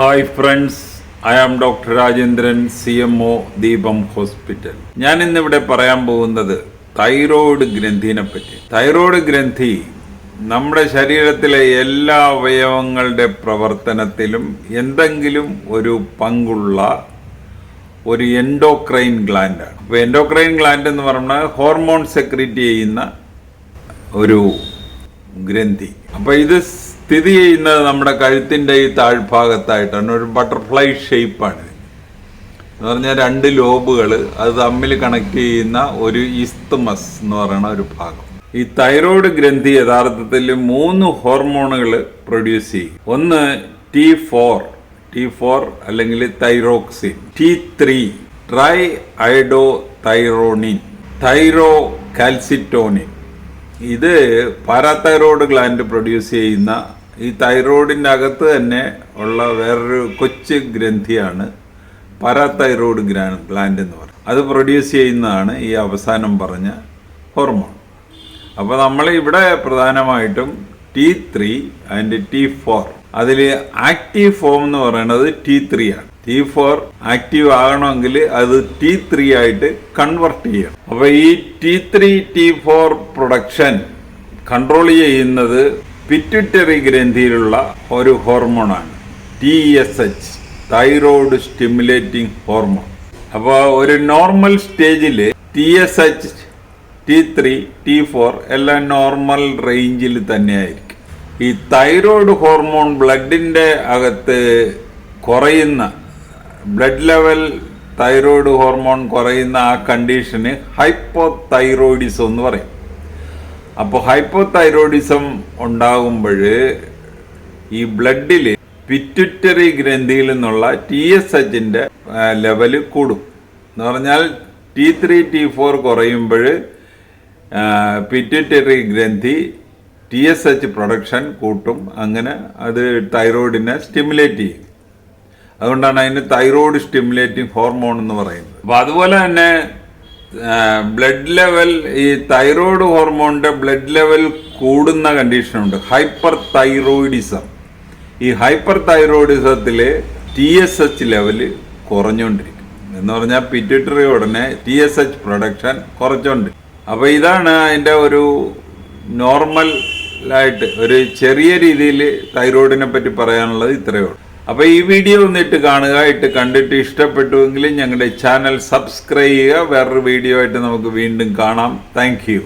Hi friends, I am doctor Rajendran, CMO Deepam hospital. ഞാൻ ഇന്നിവിടെ പറയാൻ പോകുന്നത് തൈറോയ്ഡ് ഗ്രന്ഥിനെ പറ്റി. തൈറോയ്ഡ് ഗ്രന്ഥി നമ്മുടെ ശരീരത്തിലെ എല്ലാ അവയവങ്ങളുടെ പ്രവർത്തനത്തിലും എന്തെങ്കിലും ഒരു പങ്കുള്ള ഒരു എൻഡോക്രൈൻ ഗ്ലാൻഡാണ്. അപ്പോൾ എൻഡോക്രൈൻ ഗ്ലാൻഡ് എന്ന് പറഞ്ഞാൽ ഹോർമോൺ സെക്രീറ്റ് ചെയ്യുന്ന ഒരു ഗ്രന്ഥി. അപ്പോൾ ഇത് സ്ഥിതി ചെയ്യുന്നത് നമ്മുടെ കഴുത്തിൻ്റെ ഈ താഴ്ഭാഗത്തായിട്ടാണ്. ഒരു ബട്ടർഫ്ലൈ ഷേപ്പാണ് എന്ന് പറഞ്ഞാൽ രണ്ട് ലോബുകൾ അത് തമ്മിൽ കണക്ട് ചെയ്യുന്ന ഒരു ഇസ്തമസ് എന്ന് പറയുന്ന ഒരു ഭാഗം. ഈ തൈറോയ്ഡ് ഗ്രന്ഥി യഥാർത്ഥത്തിൽ 3 ഹോർമോണുകൾ പ്രൊഡ്യൂസ് ചെയ്യും. ഒന്ന് T4 അല്ലെങ്കിൽ thyroxine, T3 triiodothyronine, thyrocalcitonin. ഇത് പാരാതൈറോയ്ഡ് ഗ്ലാൻഡ് പ്രൊഡ്യൂസ് ചെയ്യുന്ന ഈ തൈറോയിഡിൻ്റെ അകത്ത് തന്നെ ഉള്ള വേറൊരു കൊച്ചു ഗ്രന്ഥിയാണ് പാരാതൈറോയ്ഡ് ഗ്ലാൻഡ് എന്ന് പറയുന്നത്. അത് പ്രൊഡ്യൂസ് ചെയ്യുന്നതാണ് ഈ അവസാനം പറഞ്ഞ ഹോർമോൺ. അപ്പോൾ നമ്മൾ ഇവിടെ പ്രധാനമായിട്ടും T3 ആൻഡ് T4, അതിൽ ആക്റ്റീവ് ഫോം എന്ന് പറയുന്നത് T3 ആണ്. T4 ആക്റ്റീവ് ആകണമെങ്കിൽ അത് T3 ആയിട്ട് കൺവെർട്ട് ചെയ്യണം. അപ്പോൾ ഈ T3 T4 പ്രൊഡക്ഷൻ കൺട്രോൾ ചെയ്യുന്നത് പിറ്റ്യൂട്ടറി ഗ്രന്ഥിയിലുള്ള ഒരു ഹോർമോണാണ് TSH, തൈറോയ്ഡ് സ്റ്റിമുലേറ്റിംഗ് ഹോർമോൺ. അപ്പോൾ ഒരു നോർമൽ സ്റ്റേജിൽ TSH, T3, T4 എല്ലാം നോർമൽ റേഞ്ചിൽ തന്നെയായിരിക്കും. ഈ തൈറോയ്ഡ് ഹോർമോൺ ബ്ലഡിൻ്റെ അകത്ത് കുറയുന്ന, ബ്ലഡ് ലെവൽ തൈറോയ്ഡ് ഹോർമോൺ കുറയുന്ന ആ കണ്ടീഷന് ഹൈപ്പോതൈറോയിഡിസം എന്ന് പറയും. അപ്പോൾ ഹൈപ്പോതൈറോയിഡിസം ഉണ്ടാകുമ്പോൾ ഈ ബ്ലഡിൽ പിറ്റ്യൂട്ടറി ഗ്രന്ഥിയിൽ നിന്നുള്ള TSHൻ്റെ ലെവൽ കൂടും. എന്ന് പറഞ്ഞാൽ T3 T4 കുറയുമ്പോൾ പിറ്റ്യൂട്ടറി ഗ്രന്ഥി TSH പ്രൊഡക്ഷൻ കൂട്ടും. അങ്ങനെ അത് തൈറോയിഡിനെ സ്റ്റിമുലേറ്റ് ചെയ്യും. അതുകൊണ്ടാണ് അതിന് തൈറോയ്ഡ് സ്റ്റിമുലേറ്റിംഗ് ഹോർമോൺ എന്ന് പറയുന്നത്. അപ്പോൾ അതുപോലെ തന്നെ ബ്ലഡ് ലെവൽ, ഈ തൈറോയ്ഡ് ഹോർമോണിൻ്റെ ബ്ലഡ് ലെവൽ കൂടുന്ന കണ്ടീഷനുണ്ട്, ഹൈപ്പർ തൈറോയിഡിസം. ഈ ഹൈപ്പർ തൈറോയിഡിസത്തിൽ TSH ലെവൽ കുറഞ്ഞുകൊണ്ടിരിക്കും. എന്ന് പറഞ്ഞാൽ പിറ്റ്യൂട്ടറി ഉടനെ TSH പ്രൊഡക്ഷൻ കുറച്ചുകൊണ്ടിരിക്കും. അപ്പോൾ ഇതാണ് അതിൻ്റെ ഒരു നോർമലായിട്ട് ഒരു ചെറിയ രീതിയിൽ തൈറോയിഡിനെ പറ്റി പറയാനുള്ളത് ഇത്രയേ ഉള്ളൂ. അപ്പോൾ ഈ വീഡിയോ ഒന്നിട്ട് കാണുക. കണ്ടിട്ട് ഇഷ്ടപ്പെട്ടുവെങ്കിൽ ഞങ്ങളുടെ ചാനൽ സബ്സ്ക്രൈബ് ചെയ്യുക. വേറൊരു വീഡിയോ ആയിട്ട് നമുക്ക് വീണ്ടും കാണാം. Thank you.